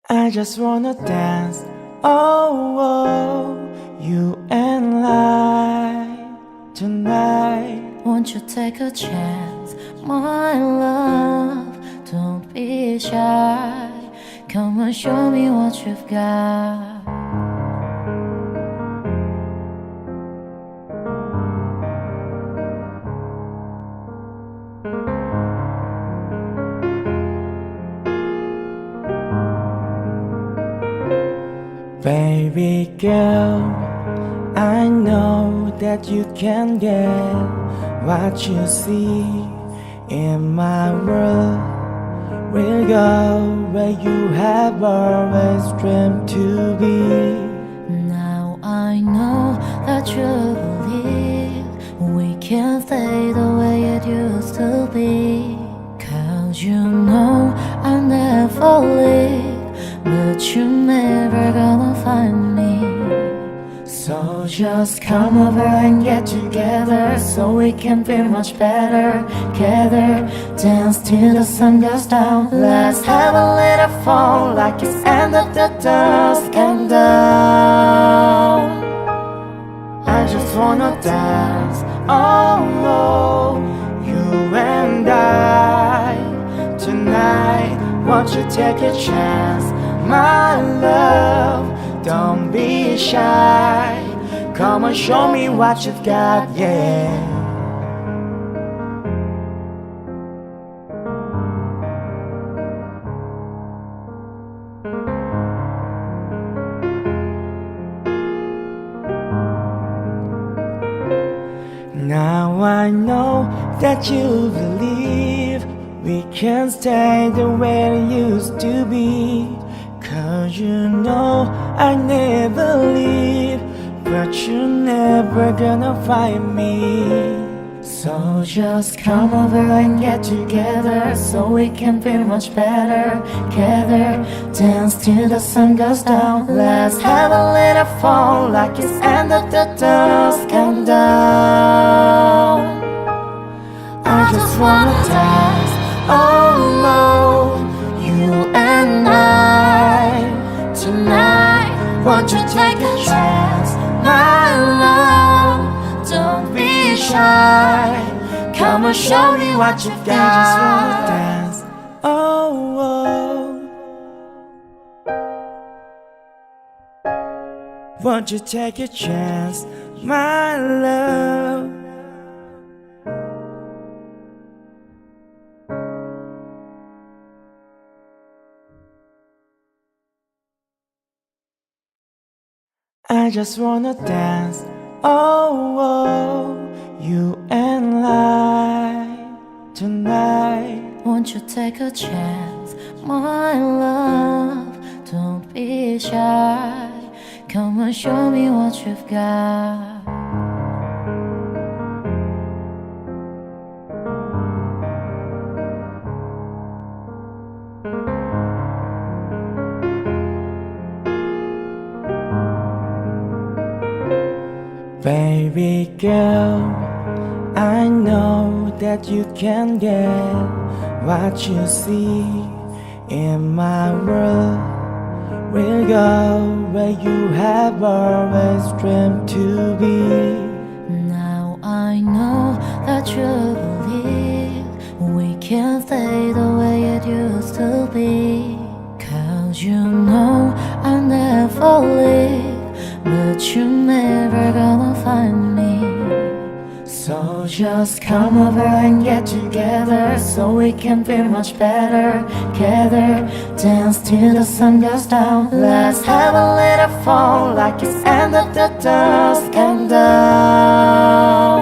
I just wanna dance, oh, oh, you and I tonight. Won't you take a chance, my love? Don't be shy. Come and show me what you've got. Baby girl, I know that you can get what you see in my world. We'll go where you have always dreamed to be. Now I know that you believe we can stay the way it used to be. 'Cause you know I'll never leave, but you're never gonna find me. So just come over and get together, so we can feel much better. Together, dance till the sun goes down. Let's have a little fun, like it's end of the dusk and down. I just wanna dance, oh, oh, you and I tonight. Won't you take a chance, my love? Don't be shy. Come and show me what you've got, yeah. Now I know that you believe we can stay the way it used to be. 'Cause you know I never leave, but you're never gonna find me. So just come over and get together, so we can feel much better. Together, dance till the sun goes down. Let's have a little fun, like it's end of the dusk and down. I just wanna dance, oh no, you and I tonight. Won't you take a chance, my love? Don't be shy. Come and show me what you've got. I just wanna dance, oh, oh. Won't you take a chance, my love? I just wanna dance, oh, oh, you and I tonight. Won't you take a chance, my love? Don't be shy. Come and show me what you've got. Baby girl, I know that you can get what you see in my world. We'll go where you have always dreamed to be. Now I know that you believe we can stay the way it used to be. 'Cause you know I'll never leave, but you're never gonna find me. So just come over and get together, so we can feel much better. Together, dance till the sun goes down. Let's have a little fun, like it's end of the dusk and down.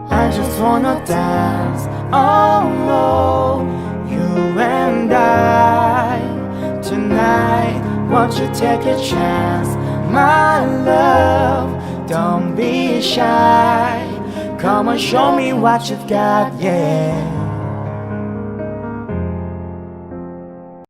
I just wanna dance, oh, oh, you and I tonight. Won't you take a chance, my love? Don't be shy. Come and show me what you've got, yeah.